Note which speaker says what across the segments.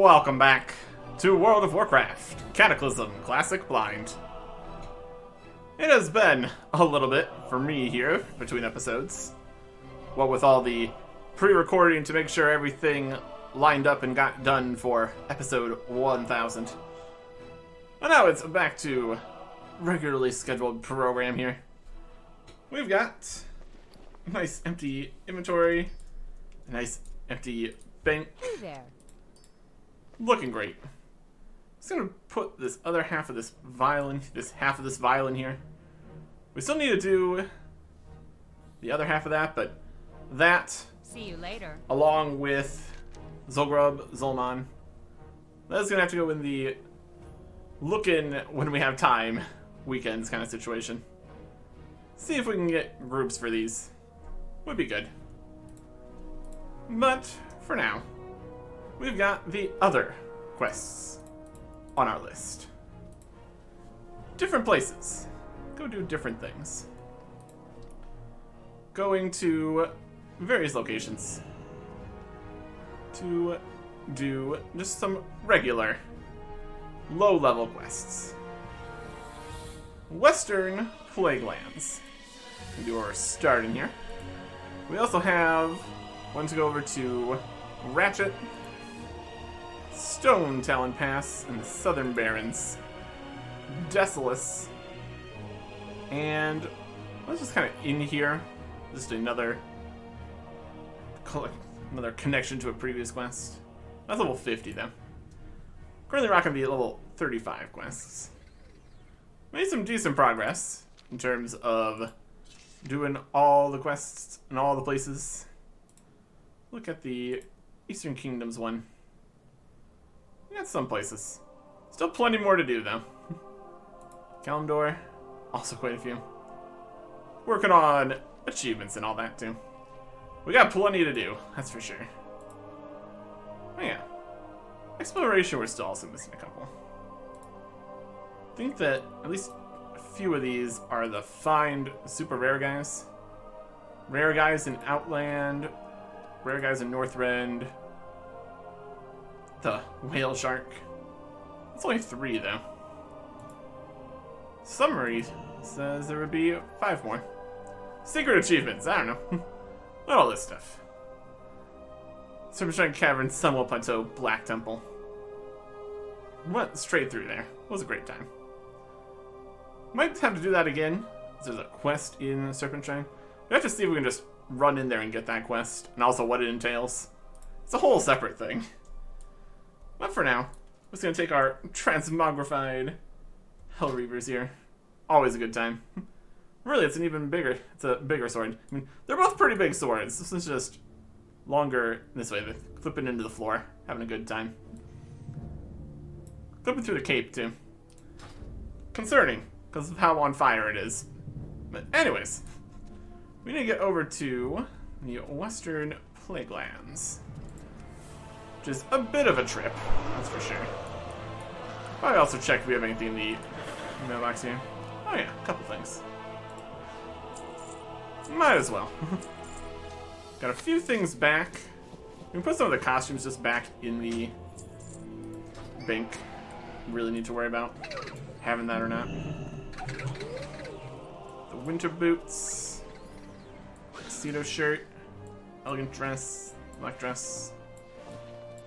Speaker 1: Welcome back to World of Warcraft, Cataclysm, Classic Blind. It has been a little bit for me here between episodes. What with all the pre-recording to make sure everything lined up and got done for episode 1000. And now it's back to regularly scheduled program here. We've got a nice empty inventory, a nice empty bank.
Speaker 2: Hey there.
Speaker 1: Looking great. Just gonna put this other half of this violin, here. We still need to do the other half of that, but that,
Speaker 2: See you later.
Speaker 1: along with Zul'Grub, Zul'Aman, that's gonna have to go in the look-in when we have time weekends kind of situation. See if we can get groups for these. Would be good. But for now, we've got the other quests on our list. Different places. Go do different things. Going to various locations to do just some regular low-level quests. Western Plaguelands. We do our start in here. We also have one to go over to Ratchet, Stone Talon Pass in the Southern Barrens, Desolus, and let's just kind of in here, just another connection to a previous quest. That's level 50 though. Currently rocking the level 35 quests. Made some decent progress in terms of doing all the quests in all the places. Look at the Eastern Kingdoms one. We got some places. Still plenty more to do though. Kalimdor, also quite a few. Working on achievements and all that too. We got plenty to do, that's for sure. Oh yeah. Exploration, we're still also missing a couple. I think that at least a few of these are the find super rare guys. Rare guys in Outland, rare guys in Northrend, the whale shark. It's only 3 though. Summary says there would be 5 more. Secret achievements, I don't know. Not all this stuff. Serpentine Cavern, Sunwell Plateau, Black Temple. Went straight through there. It was a great time. Might have to do that again. There's a quest in Serpentine. We have to see if we can just run in there and get that quest, and also what it entails. It's a whole separate thing. But for now, we're just gonna take our transmogrified Hell Reavers here. Always a good time. Really, it's it's a bigger sword. I mean, they're both pretty big swords. This is just longer this way, clipping into the floor, having a good time. Clipping through the cape, too. Concerning, because of how on fire it is. But anyways, we need to get over to the Western Plaguelands, which is a bit of a trip, that's for sure. Probably also check if we have anything in the mailbox here. Oh yeah, a couple things. Might as well. Got a few things back. We can put some of the costumes just back in the bank. Really need to worry about having that or not. The winter boots, tuxedo shirt, elegant dress, black dress.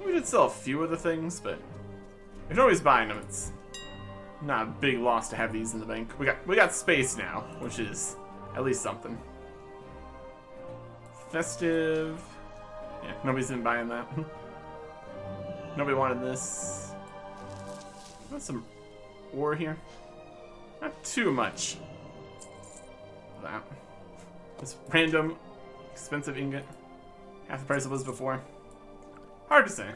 Speaker 1: We did sell a few of the things, but we can always buy them. It's not a big loss to have these in the bank. We got space now, which is at least something. Festive. Yeah, nobody's been buying that. Nobody wanted this. Got some ore here. Not too much. That. This random expensive ingot. Half the price it was before. Hard to say.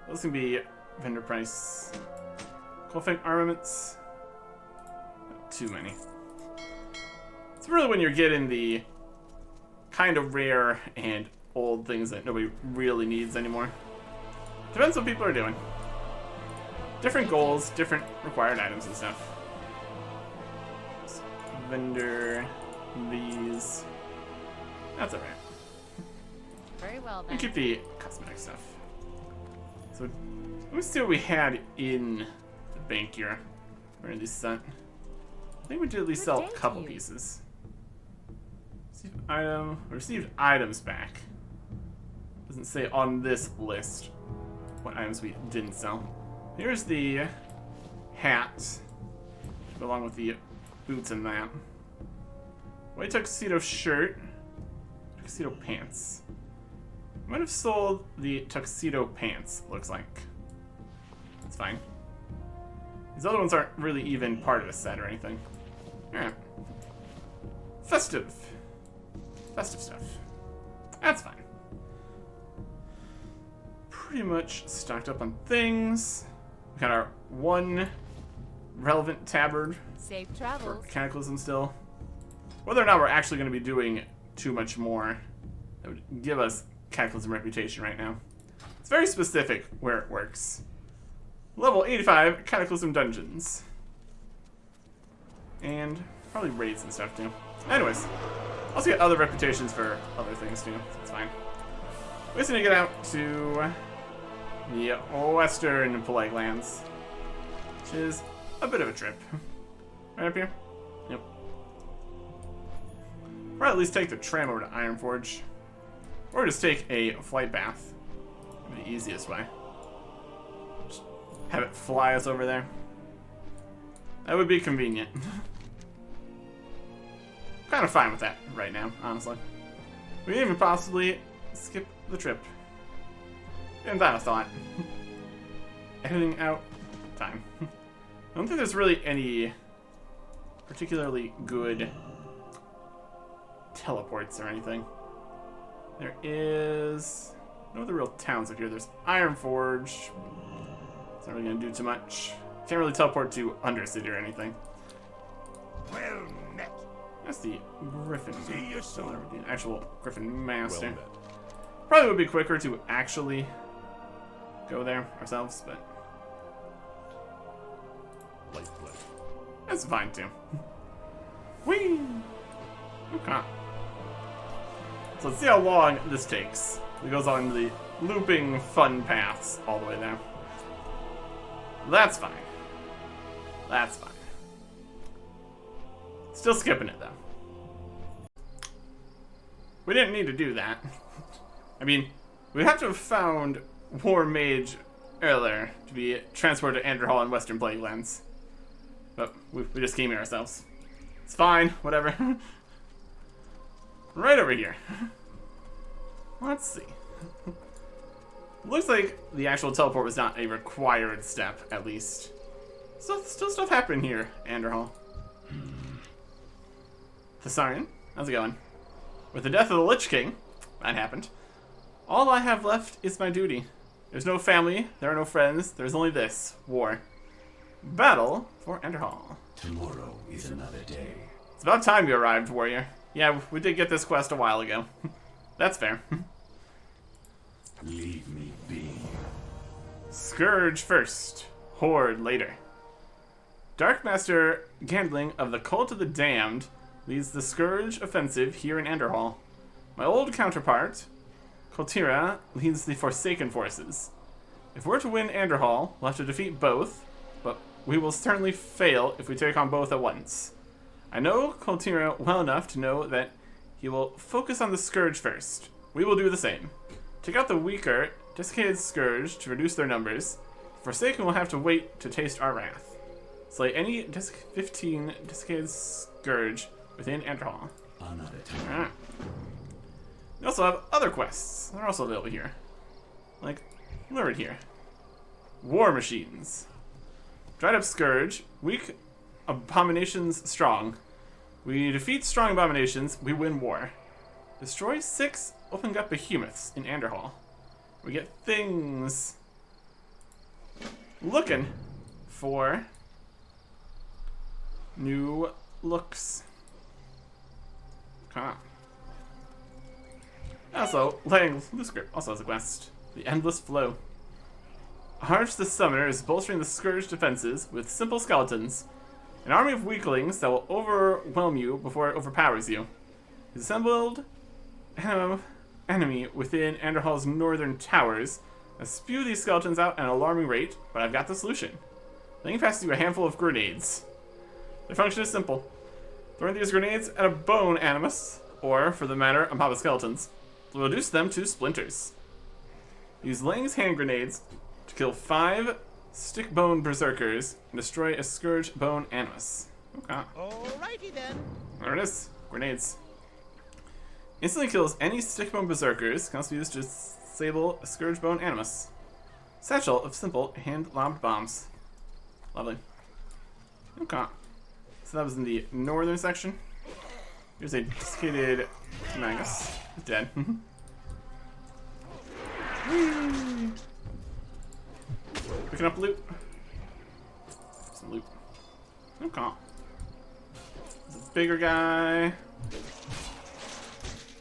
Speaker 1: Those can be vendor price. Coalfang armaments. Not too many. It's really when you're getting the kind of rare and old things that nobody really needs anymore. Depends what people are doing. Different goals, different required items and stuff. Vendor, these. That's alright.
Speaker 2: Very well then.
Speaker 1: And keep the cosmetic stuff. So let me see what we had in the bank here. Where did these sent? I think we did at least sell a couple pieces. Received items back. Doesn't say on this list what items we didn't sell. Here's the hat, along with the boots and that. White tuxedo shirt, tuxedo pants. Might have sold the tuxedo pants, looks like. That's fine. These other ones aren't really even part of a set or anything. Alright. Festive. Festive stuff. That's fine. Pretty much stocked up on things. We got our one relevant tabard.
Speaker 2: Safe travels.
Speaker 1: For Cataclysm still. Whether or not we're actually going to be doing too much more that would give us Cataclysm reputation right now. It's very specific where it works. Level 85 Cataclysm dungeons. And probably raids and stuff too. Anyways, also get other reputations for other things too, so it's fine. We just need to get out to the western Polite Lands, which is a bit of a trip. Right up here? Yep. Or at least take the tram over to Ironforge. Or just take a flight bath. The easiest way. Just have it fly us over there. That would be convenient. Kind of fine with that right now, honestly. We can even possibly skip the trip. And that a thought. Editing out time. I don't think there's really any particularly good teleports or anything. There is no other real towns out here. There's Ironforge. It's not really gonna do too much. Can't really teleport to Undercity or anything.
Speaker 3: Well met.
Speaker 1: That's the Griffin.
Speaker 3: See you soon.
Speaker 1: The actual Griffin Master.
Speaker 3: Well met.
Speaker 1: Probably would be quicker to actually go there ourselves, but
Speaker 3: Light play.
Speaker 1: that's fine too. Whee! Okay. So let's see how long this takes. It goes on the looping fun paths all the way there. That's fine. That's fine. Still skipping it though. We didn't need to do that. I mean, we'd have to have found War Mage earlier to be transported to Anderhall and Western Plaguelands. But we just came here ourselves. It's fine, whatever. Right over here. Let's see. Looks like the actual teleport was not a required step, at least. Still stuff happening here, Anderhall. Thessarian, how's it going? With the death of the Lich King, that happened. All I have left is my duty. There's no family, there are no friends, there's only this, war. Battle for Anderhall.
Speaker 4: Tomorrow is another day.
Speaker 1: It's about time you arrived, warrior. Yeah, we did get this quest a while ago. That's fair.
Speaker 4: Leave me be.
Speaker 1: Scourge first, Horde later. Darkmaster Gandling of the Cult of the Damned leads the Scourge offensive here in Anderhall. My old counterpart, Koltira, leads the Forsaken forces. If we're to win Anderhall, we'll have to defeat both, but we will certainly fail if we take on both at once. I know Koltira well enough to know that he will focus on the Scourge first. We will do the same. Take out the weaker, desiccated Scourge to reduce their numbers. Forsaken will have to wait to taste our wrath. Slay any 15 desiccated Scourge within Anderhall.
Speaker 4: Another time.
Speaker 1: Alright. We also have other quests. They're also available here. Like, lured here. War Machines. Dried up Scourge. Weak abominations strong. We defeat strong abominations, we win war. Destroy 6 open gut behemoths in Anderhall. We get things. Looking for new looks. Huh. Also, Lang Loose Grip also has a quest. The Endless Flow. Arch the Summoner is bolstering the Scourge defenses with simple skeletons. An army of weaklings that will overwhelm you before it overpowers you. Assembled enemy within Anderhall's northern towers I spew these skeletons out at an alarming rate, but I've got the solution. Then you pass through a handful of grenades. Their function is simple. Throwing these grenades at a bone animus, or, for the matter, a mob of skeletons, will reduce them to splinters. Use Lang's hand grenades to kill 5 stick bone berserkers and destroy a scourge bone animus. Okay.
Speaker 2: Alrighty then.
Speaker 1: There it is. Grenades. Instantly kills any stick bone berserkers. Can also be used to disable a scourge bone animus. Satchel of simple hand-lobbed bombs. Lovely. Okay. So that was in the northern section. Here's a desiccated Magus. He's dead. Whee! Picking up loot. Some loot. Okay. There's a bigger guy.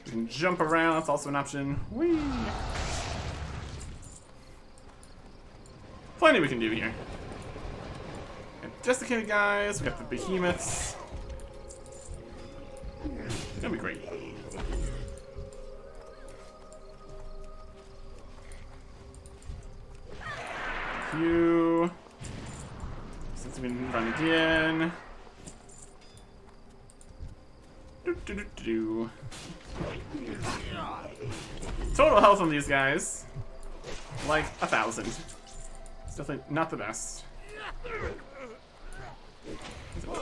Speaker 1: We can jump around, that's also an option. Whee! Plenty we can do here. Got desiccated guys, we got the behemoths. It's gonna be great. You. Since we can run again. Total health on these guys, like 1,000. It's definitely not the best.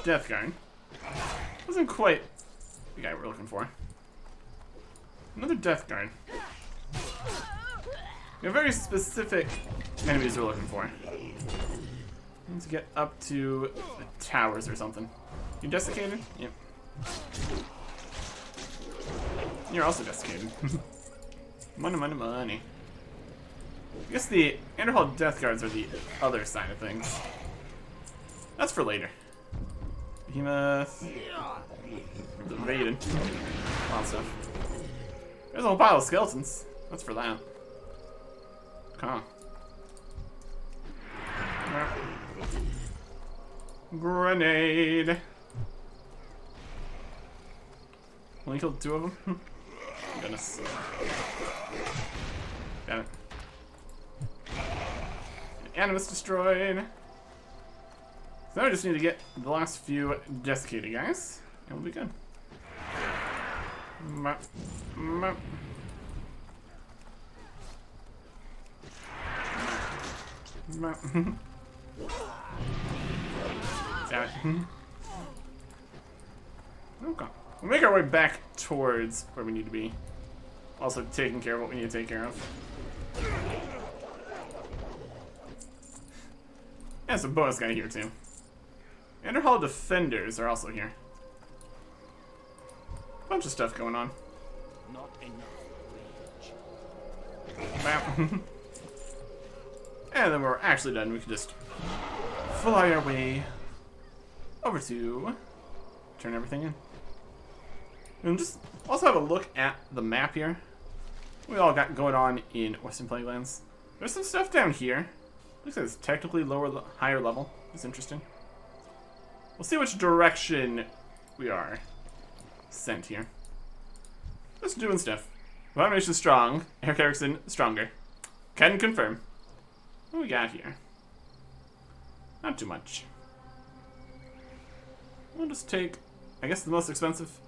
Speaker 1: Death Guard. Wasn't quite the guy we're looking for. Another Death Guard. We have very specific enemies we're looking for. We need to get up to the towers or something. You desiccated? Yep. You're also desiccated. Money, money, money. I guess the Anderhall Death Guards are the other side of things. That's for later. Behemoth. The Maiden. A lot of stuff. There's a whole pile of skeletons. That's for that. Huh. Grenade. Only killed 2 of them? Goodness. Damn it. Animus destroyed. So now we just need to get the last few desiccated guys, and we'll be good. Damn it. Okay. We'll make our way back towards where we need to be. Also taking care of what we need to take care of. And some bonus guy here too. Anderhall Defenders are also here. Bunch of stuff going on.
Speaker 2: Not enough rage.
Speaker 1: Bam. And then when we're actually done, we can just fly our way over to turn everything in. And just also have a look at the map here. We all got going on in Western Plaguelands. There's some stuff down here. Looks like it's technically higher level. It's interesting. We'll see which direction we are sent here. Just doing stuff. Abomination strong. Eric Erickson stronger. Can confirm. What we got here? Not too much. We'll just take, I guess, the most expensive.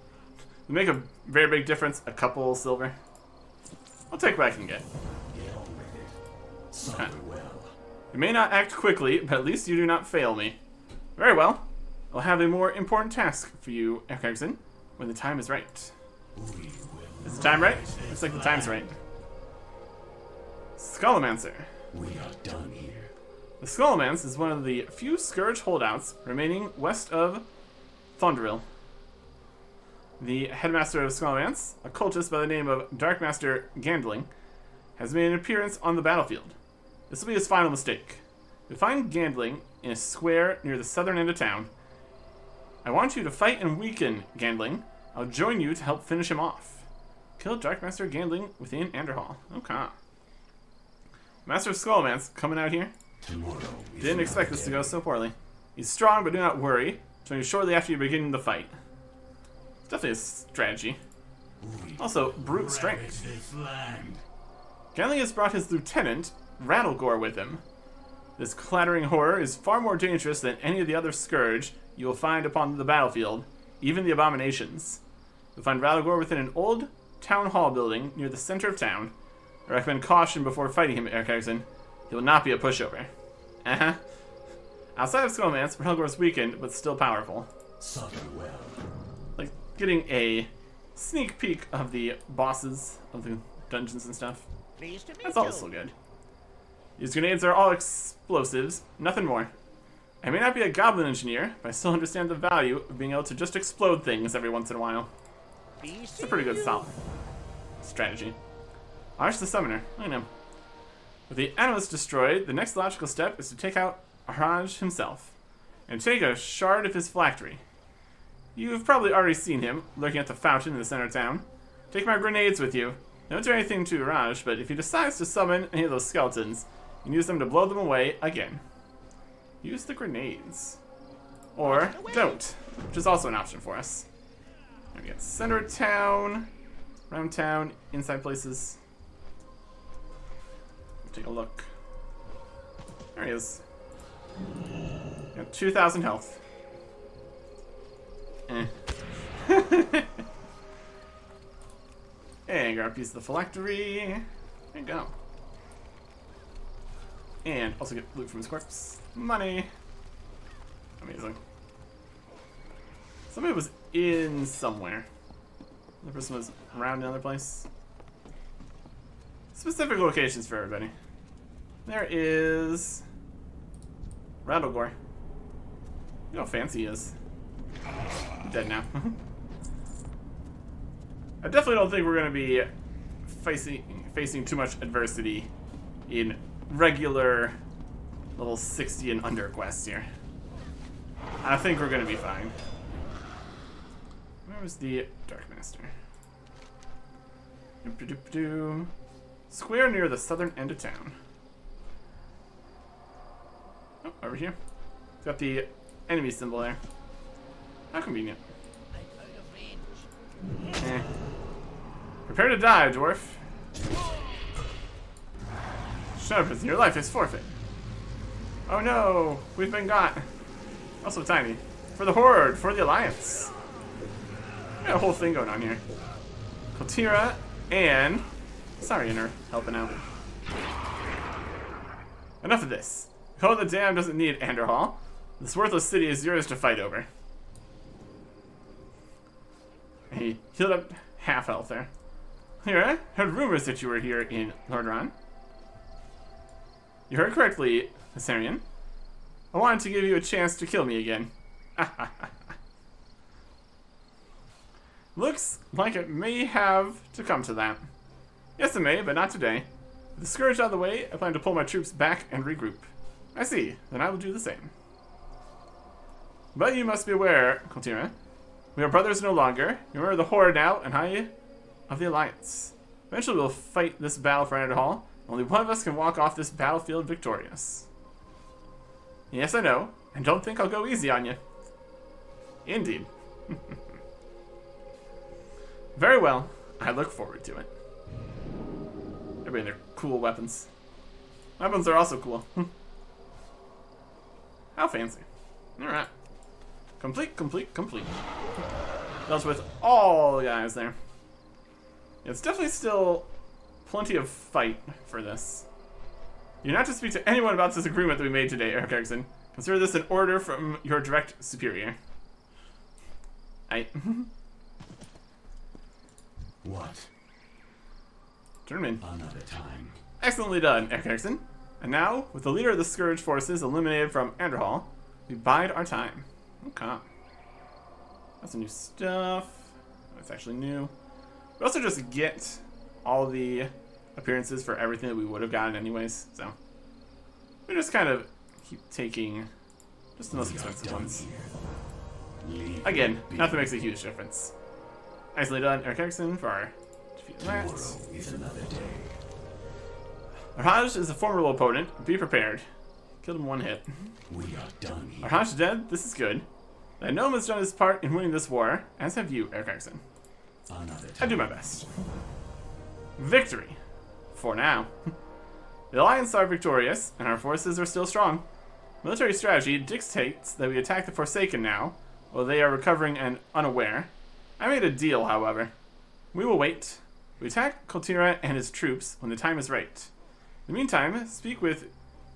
Speaker 1: It'll make a very big difference. A couple silver. I'll take what I can get. Okay. You may not act quickly, but at least you do not fail me. Very well. I'll have a more important task for you, Eric Erickson, when the time is right. Is the time right? Looks like the time's right. Skullmancer.
Speaker 4: We are done here.
Speaker 1: The Skullmance is one of the few Scourge holdouts remaining west of Thonderil. The headmaster of Skullmance, a cultist by the name of Darkmaster Gandling, has made an appearance on the battlefield. This will be his final mistake. You'll find Gandling in a square near the southern end of town. I want you to fight and weaken Gandling. I'll join you to help finish him off. Kill Darkmaster Gandling within Anderhall. Okay. Master of Skullmance coming out here. Didn't expect this to go so poorly. He's strong, but do not worry. Join you shortly after you begin the fight. It's definitely a strategy. Also, brute strength. Gandling has brought his lieutenant, Rattlegore with him. This clattering horror is far more dangerous than any of the other scourge you will find upon the battlefield, even the abominations. You'll find Rattlegore within an old town hall building near the center of town. I recommend caution before fighting him, Eric Erickson. He will not be a pushover. Uh-huh. Outside of Skullmance, Rattlegore is weakened, but still powerful.
Speaker 4: Subtle well.
Speaker 1: Like, getting a sneak peek of the bosses of the dungeons and stuff.
Speaker 2: Pleased to meet
Speaker 1: That's
Speaker 2: you.
Speaker 1: also good. These grenades are all explosives, nothing more. I may not be a goblin engineer, but I still understand the value of being able to just explode things every once in a while. It's a pretty good solid strategy. Arch the Summoner, I know. With the Anachronist destroyed, the next logical step is to take out Araj himself, and take a shard of his phylactery. You've probably already seen him, lurking at the fountain in the center of town. Take my grenades with you. Don't do anything to Araj, but if he decides to summon any of those skeletons, you can use them to blow them away again. Use the grenades. Or don't, which is also an option for us. We got center of town, around town, inside places. Take a look. There he is. Got 2,000 health. Eh. And got a piece of the phylactery. There you go. And also get loot from his corpse. Money. Amazing. Somebody was in somewhere. The person was around another place. Specific locations for everybody. There is Rattlegore. You know how fancy he is. Dead now. I definitely don't think we're going to be facing too much adversity in regular level 60 and under quests here. I think we're going to be fine. Where was the Dark Master? Doop-a-doop-a-doo. Square near the southern end of town. Oh, over here. It's got the enemy symbol there. How convenient. Eh. Prepare to die, dwarf. Shut up, your life is forfeit. Oh no, we've been got. Also tiny. For the Horde, for the Alliance. We got a whole thing going on here. Kaltira and Sarien are helping out. Enough of this. Code the Dam doesn't need Anderhall. This worthless city is yours to fight over. He healed up half health there. Here, I heard rumors that you were here in Lordran. You heard correctly, Sarien. I wanted to give you a chance to kill me again. Looks like it may have to come to that. Yes, it may, but not today. With the Scourge out of the way, I plan to pull my troops back and regroup. I see. Then I will do the same. But you must be aware, Kaltira. We are brothers no longer. You are the Horde now, and I of the Alliance. Eventually we'll fight this battle for Anderhall. Only one of us can walk off this battlefield victorious. Yes, I know. And don't think I'll go easy on you. Indeed. Very well. I look forward to it. Everybody and their cool weapons. Weapons are also cool. How fancy. Alright. Complete. Dealt with all the guys there. It's definitely still plenty of fight for this. You're not to speak to anyone about this agreement that we made today, Eric Erickson. Consider this an order from your direct superior.
Speaker 4: What?
Speaker 1: Turn him in.
Speaker 4: Another time.
Speaker 1: Excellently done, Eric Erickson. And now, with the leader of the Scourge forces eliminated from Anderhall, we bide our time. Okay. Got some new stuff. That's actually new. We also just get all the appearances for everything that we would have gotten anyways, so we just kind of keep taking just the most expensive ones. Again, nothing makes a huge difference. Nicely done, Eric Erickson, for our defeat of that.
Speaker 4: Tomorrow is another day.
Speaker 1: Arhaj is a formidable opponent. Be prepared. Killed him one hit.
Speaker 4: We are done here.
Speaker 1: Arhaj dead. This is good. The gnome has done his part in winning this war, as have you, Eric Erickson.
Speaker 4: Another time.
Speaker 1: I do my best. Victory. For now. The Alliance are victorious, and our forces are still strong. Military strategy dictates that we attack the Forsaken now, while they are recovering and unaware. I made a deal, however. We will wait. We attack Kultira and his troops when the time is right. In the meantime, speak with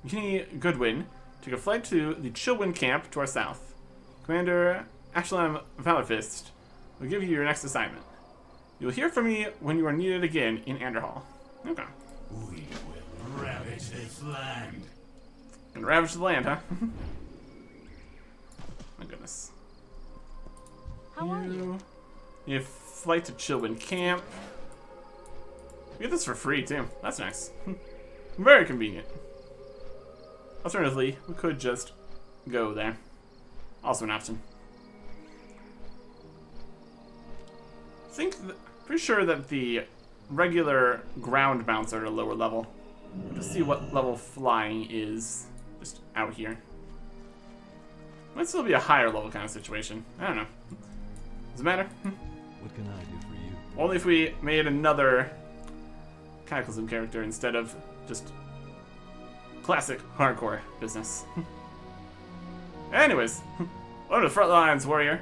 Speaker 1: Ginny Goodwin, take a flight to the Chillwind camp to our south. Commander Ashlam Valorfist will give you your next assignment. You will hear from me when you are needed again in Anderhall. Okay.
Speaker 4: We will ravage this land.
Speaker 1: Gonna ravage the land, huh? My goodness.
Speaker 5: How are you?
Speaker 1: You have flight to Chillwind camp. We get this for free too. That's nice. Very convenient. Alternatively, we could just go there. Also an option. Pretty sure that the regular ground mounts are at a lower level. Let's see what level flying is just out here. Might still be a higher level kind of situation. I don't know. Does it matter?
Speaker 6: What can I do for you?
Speaker 1: Only if we made another Cataclysm character instead of just classic hardcore business. Anyways, welcome to the front lines, warrior.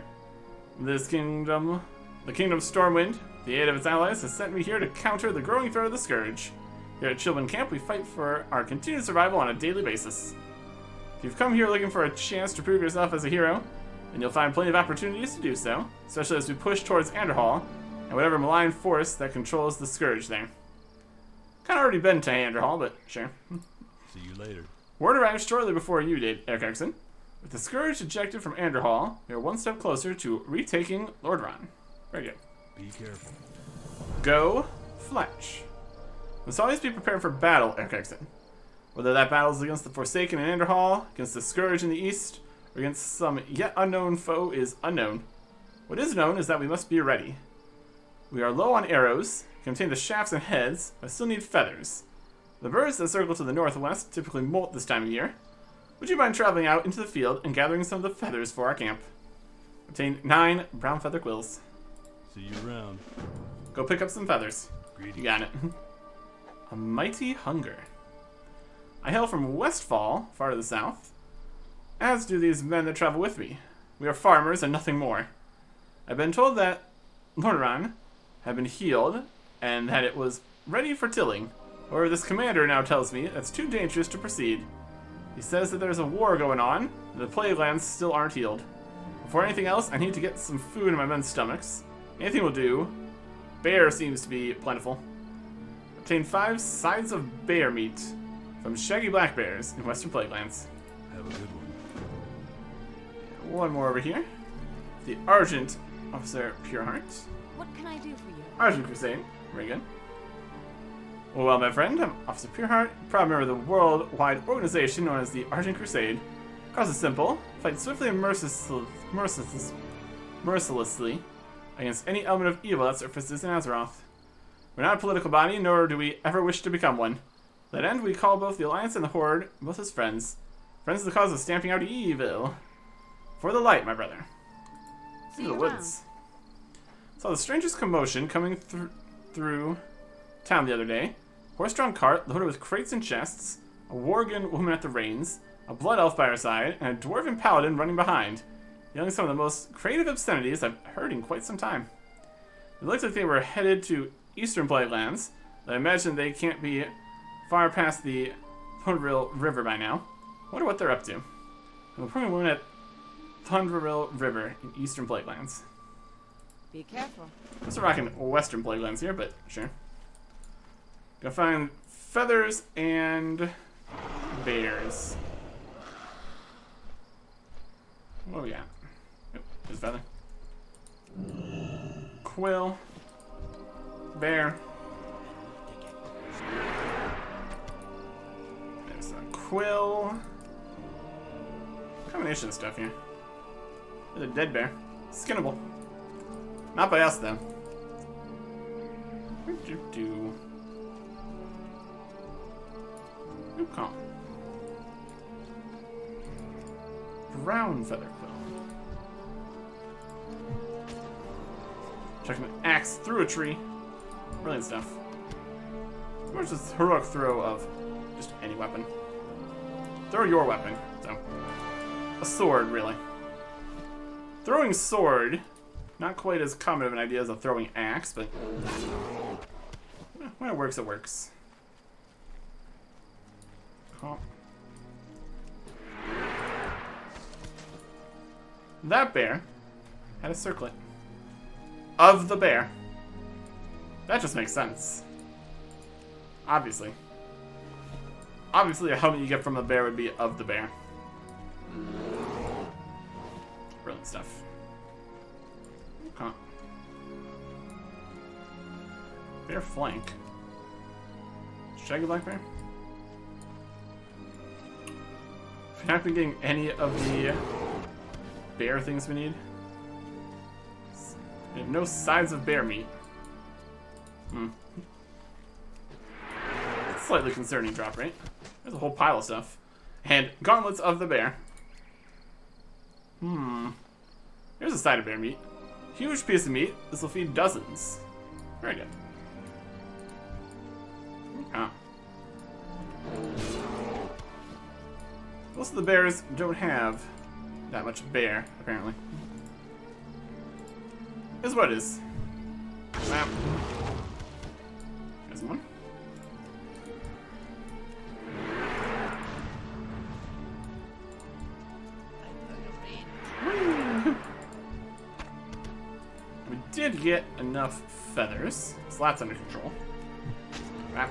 Speaker 1: This kingdom, the kingdom of Stormwind, the aid of its allies, has sent me here to counter the growing threat of the Scourge. Here at Chillwind Camp, we fight for our continued survival on a daily basis. If you've come here looking for a chance to prove yourself as a hero, then you'll find plenty of opportunities to do so, especially as we push towards Anderhall and whatever malign force that controls the Scourge there. Kinda already been to Anderhall, but sure.
Speaker 6: See you later.
Speaker 1: Word arrived shortly before you did, Eric Erickson. With the Scourge ejected from Anderhall, we are one step closer to retaking Lordran. Very good.
Speaker 6: Be careful.
Speaker 1: Go Fletch. Must always be prepared for battle, Eric Erickson. Whether that battle is against the Forsaken in Anderhall, against the Scourge in the east, or against some yet unknown foe is unknown. What is known is that we must be ready. We are low on arrows, contain the shafts and heads, but still need feathers. The birds that circle to the northwest typically molt this time of year. Would you mind traveling out into the field and gathering some of the feathers for our camp? Obtain 9 brown feather quills.
Speaker 6: See you around.
Speaker 1: Go pick up some feathers.
Speaker 6: Greetings.
Speaker 1: You got it. A mighty hunger. I hail from Westfall, far to the south, as do these men that travel with me. We are farmers and nothing more. I've been told that Lordaeron had been healed and that it was ready for tilling. However, this commander now tells me that's too dangerous to proceed. He says that there's a war going on, and the plague lands still aren't healed. Before anything else, I need to get some food in my men's stomachs. Anything will do. Bear seems to be plentiful. Obtain 5 sides of bear meat from shaggy black bears in western plaguelands.
Speaker 6: Have a good one.
Speaker 1: One more over here. The Argent Officer Pureheart.
Speaker 5: What can I do for you?
Speaker 1: Argent Crusade. Very good. Well, my friend, I'm Officer Pureheart, proud member of the worldwide organization known as the Argent Crusade. Cause is simple: fight swiftly and mercilessly against any element of evil that surfaces in Azeroth. We're not a political body, nor do we ever wish to become one. To that end, we call both the Alliance and the Horde both as friends. Friends of the cause of stamping out evil. For the light, my brother.
Speaker 5: See
Speaker 1: Through the
Speaker 5: you around.
Speaker 1: woods. Saw the strangest commotion coming through town the other day. Horse-drawn cart loaded with crates and chests, a Worgen woman at the reins, a blood elf by her side, and a dwarven paladin running behind, yelling some of the most creative obscenities I've heard in quite some time. It looked like they were headed to eastern Plaguelands, but I imagine they can't be far past the Thundril River by now. Wonder what they're up to. We'll probably win at Thundril River in eastern Plaguelands.
Speaker 5: Be careful.
Speaker 1: I'm still rocking western Plaguelands here, but sure. Gonna find feathers and bears. What do we got? Oh, there's a feather. Quill. Bear. There's a quill. Combination of stuff here. There's a dead bear. Skinnable. Not by us, though. Do. Good call. Brown feather quill. Chucking an axe through a tree. Brilliant stuff. Where's this heroic throw of just any weapon. Throw your weapon. So, a sword, really. Throwing sword, not quite as common of an idea as a throwing axe, but when it works, it works. Oh. That bear had a circlet of the bear. That just makes sense. Obviously. Obviously, a helmet you get from a bear would be of the bear. Brilliant stuff. Huh. Bear flank. Shaggy black bear? If you're not been getting any of the bear things we need. We have no signs of bear meat. Slightly concerning drop rate. There's a whole pile of stuff. And gauntlets of the bear. Here's a side of bear meat. Huge piece of meat. This will feed dozens. Very good. Ah. Most of the bears don't have that much bear, apparently. Is what it is. Map. There's one. We did get enough feathers, so that's under control. Map.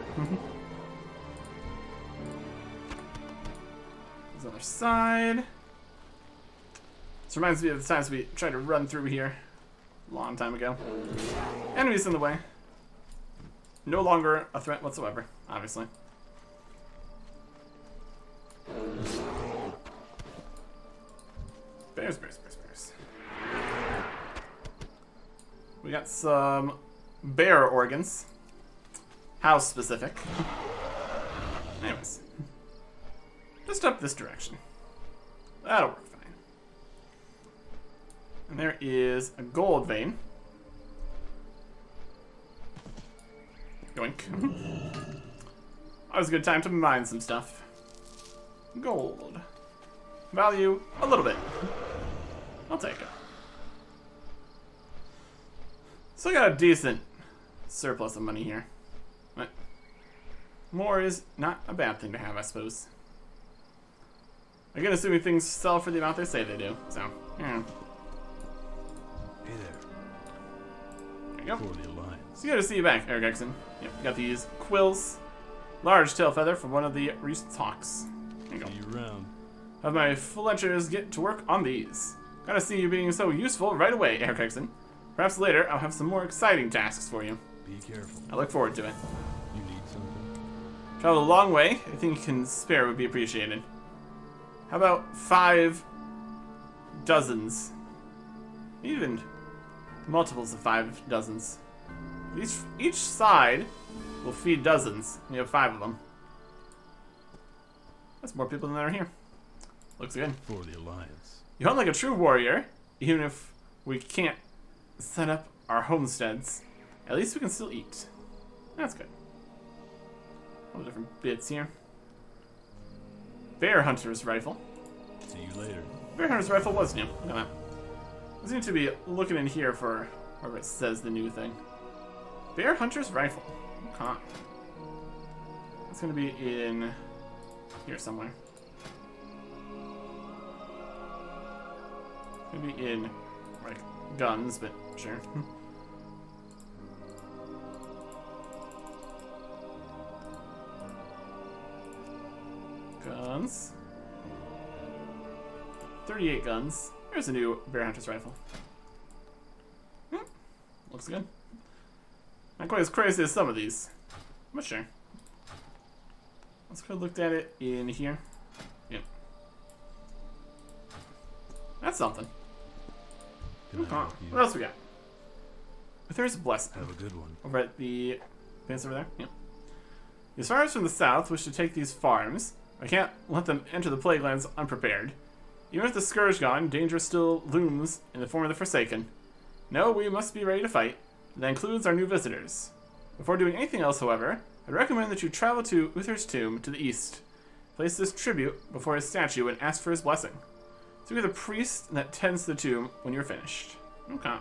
Speaker 1: There's the other side. This reminds me of the times we tried to run through here a long time ago. Enemies in the way. No longer a threat whatsoever, obviously. Bears, bears, bears, bears. We got some bear organs. House specific. Anyways. Just up this direction. That'll work fine. And there is a gold vein. Yoink. Always a good time to mine some stuff. Gold. Value, a little bit. I'll take it. Still got a decent surplus of money here. But more is not a bad thing to have, I suppose. Again, assuming things sell for the amount they say they do. So, yeah.
Speaker 6: Hey there.
Speaker 1: There you go.
Speaker 6: For the Alliance.
Speaker 1: So good to see you back, Eric Exon. Yep, you got these quills. Large tail feather from one of the recent hawks. There you go.
Speaker 6: See you around.
Speaker 1: Have my fletchers get to work on these. Gotta see you being so useful right away, Eric Exon. Perhaps later I'll have some more exciting tasks for you.
Speaker 6: Be careful.
Speaker 1: I look forward to it.
Speaker 6: You need something?
Speaker 1: Traveled a long way. Anything you can spare would be appreciated. How about 5 dozens? Even multiples of 5 dozens. Each side will feed dozens. We have 5 of them. That's more people than there are here. Looks good.
Speaker 6: For the Alliance.
Speaker 1: You hunt like a true warrior, even if we can't set up our homesteads. At least we can still eat. That's good. All the different bits here. Bear hunter's rifle.
Speaker 6: See you later.
Speaker 1: Bear hunter's rifle was new. Look at that. I seem to be looking in here for wherever it says the new thing. Bear hunter's rifle. Okay. It's gonna be in here somewhere. Maybe in like guns, but sure. Guns. 38 guns. Here's a new bear hunter's rifle. Looks good. Not quite as crazy as some of these, but sure. Let's go look at it in here. Yep. That's something.
Speaker 6: Can I help you?
Speaker 1: What else we got? There's a blessing.
Speaker 6: Have a good one.
Speaker 1: Over at the fence over there? Yep. These farmers from the south wish to take these farms. I can't let them enter the plague lands unprepared. Even with the scourge gone, danger still looms in the form of the Forsaken. No, we must be ready to fight. That includes our new visitors. Before doing anything else, however, I I recommend that you travel to Uther's tomb to the east. Place this tribute before his statue and ask for his blessing. Speak with the priest that tends the tomb when you're finished. Okay.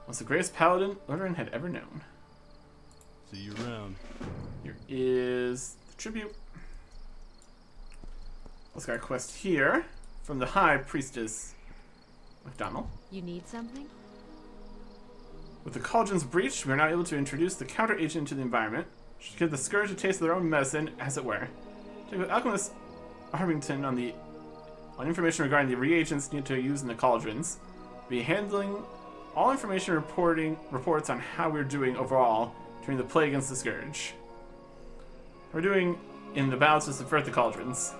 Speaker 1: Was the greatest paladin Lordaeron had ever known.
Speaker 6: See you around.
Speaker 1: Here is the tribute. Let's got a quest here from the High Priestess McDonald.
Speaker 5: You need something?
Speaker 1: With the cauldrons breached, we are now able to introduce the counter agent into the environment. Should give the scourge a taste of their own medicine, as it were. Take with Alchemist Arbington on information regarding the reagents needed to use in the cauldrons. Be handling all information reports on how we're doing overall during the play against the scourge. We're doing in the battle to subvert the cauldrons.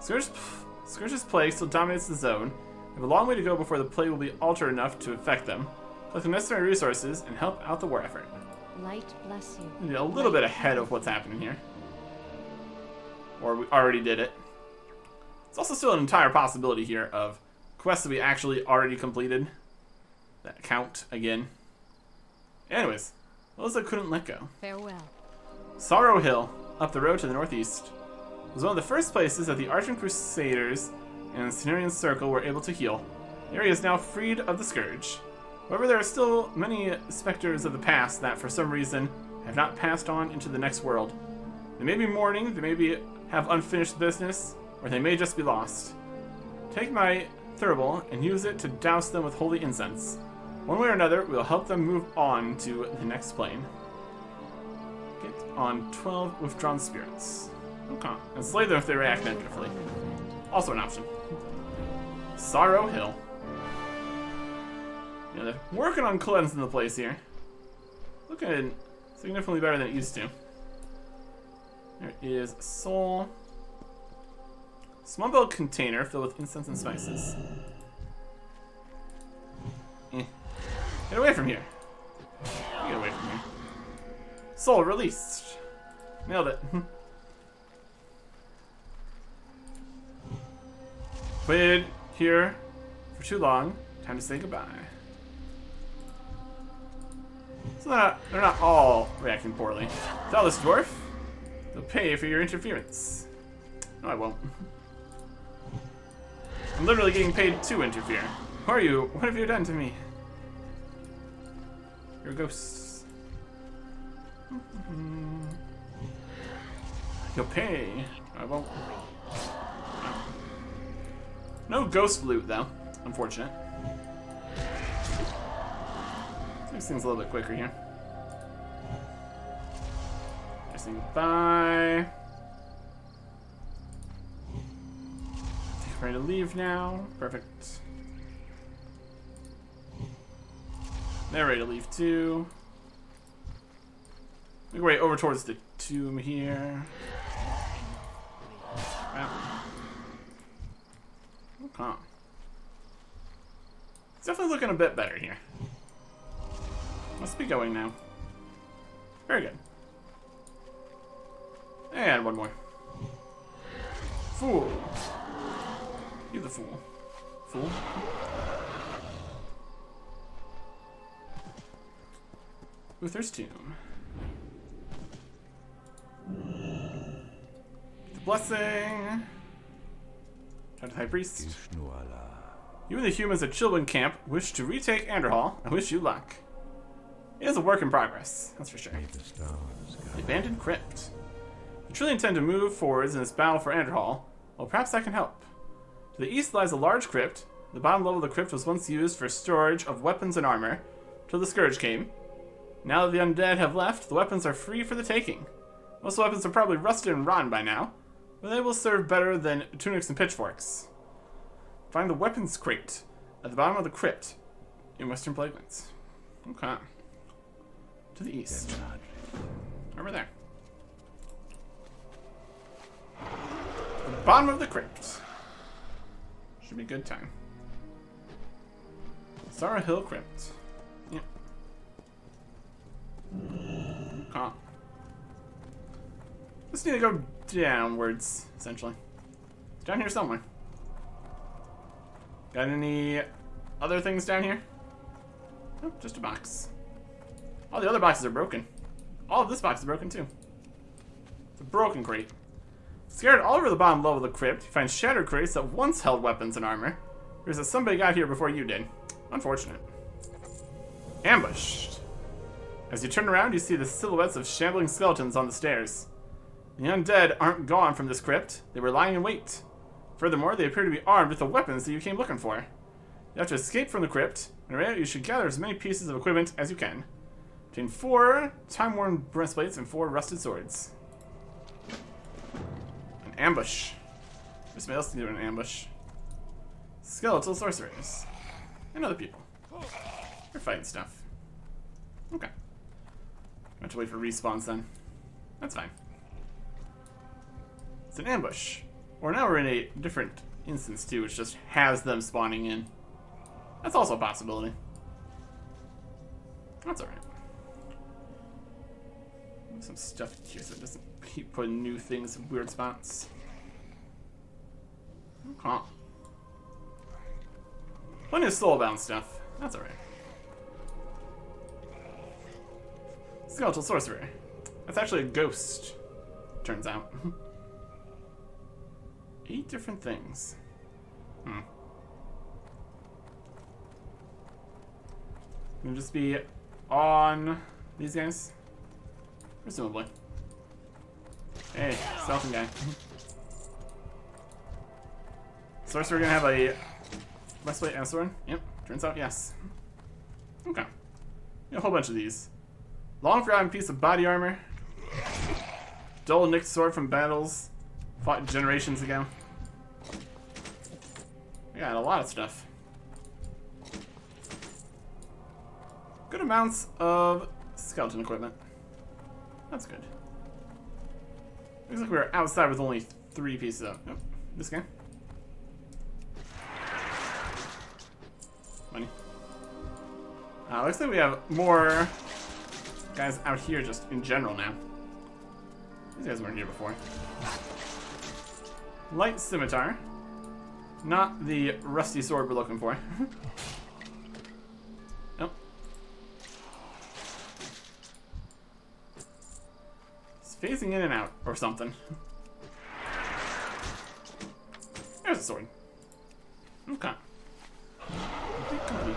Speaker 1: Scourge's plague still dominates the zone. We have a long way to go before the plague will be altered enough to affect them. Collect the necessary resources and help out the war effort.
Speaker 5: Light bless you.
Speaker 1: Maybe a little bit ahead of what's happening here. Or we already did it. It's also still an entire possibility here of quests that we actually already completed that count again. Anyways, those that couldn't let go.
Speaker 5: Farewell.
Speaker 1: Sorrow Hill, up the road to the northeast, was one of the first places that the Argent Crusaders and Cenarian Circle were able to heal. The area is now freed of the Scourge. However, there are still many specters of the past that, for some reason, have not passed on into the next world. They may be mourning, they may have unfinished business, or they may just be lost. Take my thurible and use it to douse them with holy incense. One way or another, we'll help them move on to the next plane. Get on 12 withdrawn spirits. Okay. And slay them if they react negatively. Also an option. Sorrow Hill. Yeah, they're working on cleansing the place here. Looking significantly better than it used to. There is a soul. Small build container filled with incense and spices. Get away from here. Get away from here. Soul released. Nailed it. Waited here for too long. Time to say goodbye. So they're not all reacting poorly. Tell this dwarf, they'll pay for your interference. No, I won't. I'm literally getting paid to interfere. Who are you? What have you done to me? You're a ghost. You'll pay. I won't. No ghost loot, though. Unfortunate. Makes things a little bit quicker here. Saying goodbye. Ready to leave now. Perfect. They're ready to leave too. Make our way over towards the tomb here. Wow. Okay. It's definitely looking a bit better here. Must be going now. Very good. And one more. Fool. You the fool. Fool. Uther's tomb. The blessing. Shout to the High Priest. You and the humans at Chilwyn Camp wish to retake Anderhall. I wish you luck. It is a work in progress, that's for sure. The abandoned crypt. You truly intend to move forwards in this battle for Anderhall. Well, perhaps I can help. To the east lies a large crypt. The bottom level of the crypt was once used for storage of weapons and armor, till the Scourge came. Now that the undead have left, the weapons are free for the taking. Most weapons are probably rusted and rotten by now, but they will serve better than tunics and pitchforks. Find the weapons crate at the bottom of the crypt in Western Plaguelands. Okay. To the east. Over there. The bottom of the crypt. Should be a good time. Sorrow Hill Crypt. Yep. Okay. Just need to go downwards, essentially. It's down here somewhere. Got any other things down here? Nope, just a box. All the other boxes are broken. all of this box is broken too. It's a broken crate. Scattered all over the bottom level of the crypt, you find shattered crates that once held weapons and armor. There's that somebody got here before you did. Unfortunate. Ambushed. As you turn around, you see the silhouettes of shambling skeletons on the stairs. The undead aren't gone from this crypt. They were lying in wait. Furthermore, they appear to be armed with the weapons that you came looking for. You have to escape from the crypt, and you should gather as many pieces of equipment as you can. Obtain 4 time-worn breastplates and 4 rusted swords. An ambush. There's somebody else to do an ambush. Skeletal sorcerers. And other people. They're fighting stuff. Okay. I have to wait for respawns then. That's fine. It's an ambush. Or now we're in a different instance too, which just has them spawning in. That's also a possibility. That's alright. Some stuff here so it doesn't keep putting new things in weird spots. Okay. Plenty of soulbound stuff. That's alright. Skeletal sorcerer. That's actually a ghost, turns out. 8 different things. Gonna just be on these guys? Presumably. Hey, stealthing guy. Sorcerer gonna have a breastplate and a sword? Yep, turns out yes. Okay. A whole bunch of these. Long forgotten piece of body armor. Dull nicked sword from battles fought generations ago. We got a lot of stuff. Good amounts of skeleton equipment. That's good. Looks like we're outside with only 3 pieces of. Oh, this guy. Money. Looks like we have more guys out here just in general now. These guys weren't here before. Light scimitar. Not the rusty sword we're looking for. Nope. It's phasing in and out or something. There's a sword. Okay. Complete.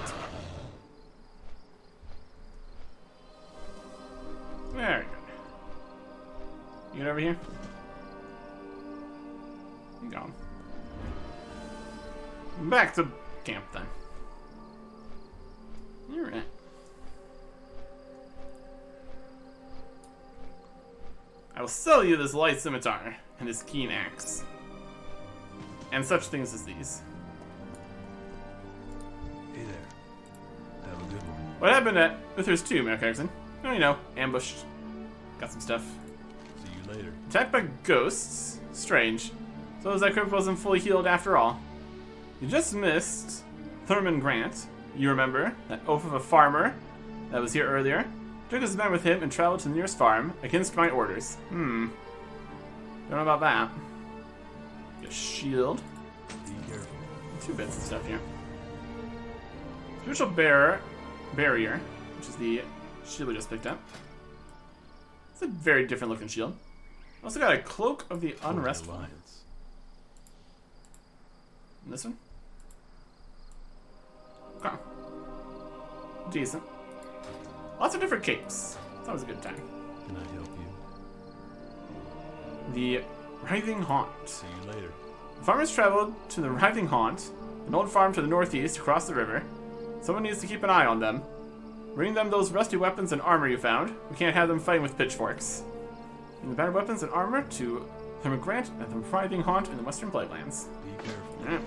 Speaker 1: Very good. You get over here? You go. Back to camp then. Alright. I will sell you this light scimitar and this keen axe. And such things as these.
Speaker 6: Hey there. Have a good one.
Speaker 1: What happened at Uther's tomb, Erickson? Oh, you know, ambushed. Got some stuff.
Speaker 6: See you later.
Speaker 1: Attacked by ghosts? Strange. So that crypt wasn't fully healed after all. You just missed Thurman Grant. You remember? That oaf of a farmer that was here earlier. Took his men with him and traveled to the nearest farm against my orders. Don't know about that. Get a shield.
Speaker 6: Be careful.
Speaker 1: 2 bits of stuff here. Spiritual barrier, which is the shield we just picked up. It's a very different looking shield. Also got a cloak of the unrestful.
Speaker 6: Alliance.
Speaker 1: And this one? Okay. Decent. Lots of different capes. It's always a good time.
Speaker 6: Can I help you?
Speaker 1: The Writhing Haunt.
Speaker 6: See you later.
Speaker 1: The farmers traveled to the Writhing Haunt, an old farm to the northeast across the river. Someone needs to keep an eye on them. Bring them those rusty weapons and armor you found. We can't have them fighting with pitchforks. Bring the battered weapons and armor to Thurman Grant at the Writhing Haunt in the Western Plaguelands.
Speaker 6: Be careful.
Speaker 1: Alright.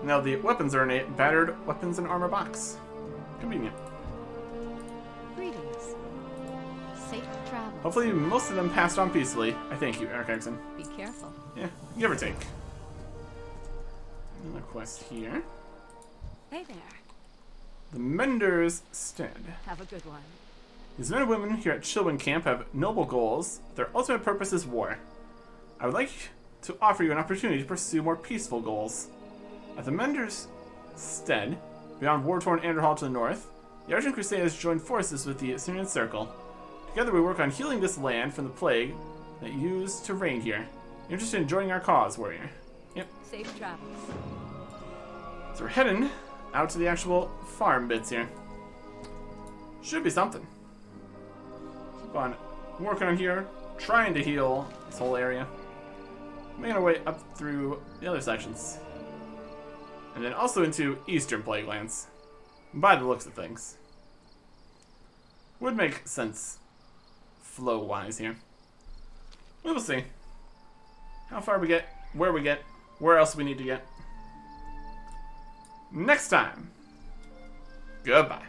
Speaker 1: Now the weapons are in a battered weapons and armor box. Convenient.
Speaker 5: Greetings. Safe travels.
Speaker 1: Hopefully most of them passed on peacefully. I thank you, Eric Erickson.
Speaker 5: Be careful.
Speaker 1: Yeah, give or take. Another quest here.
Speaker 5: Hey there.
Speaker 1: The Mender's Stead.
Speaker 5: Have a good one.
Speaker 1: These men and women here at Chilwyn Camp have noble goals. Their ultimate purpose is war. I would like to offer you an opportunity to pursue more peaceful goals. At the Mender's Stead, beyond war-torn Anderhall to the north, The Argent Crusaders joined forces with the Assyrian Circle. Together we work on healing this land from the plague that used to reign here. Interested in joining our cause, warrior? Yep.
Speaker 5: Safe travels.
Speaker 1: So we're heading out to the actual farm bits here. Should be something. Keep on working on here, trying to heal this whole area. Making our way up through the other sections. And then also into Eastern Plague Lands. By the looks of things. Would make sense flow-wise here. We will see. How far we get, where else we need to get. Next time. Goodbye.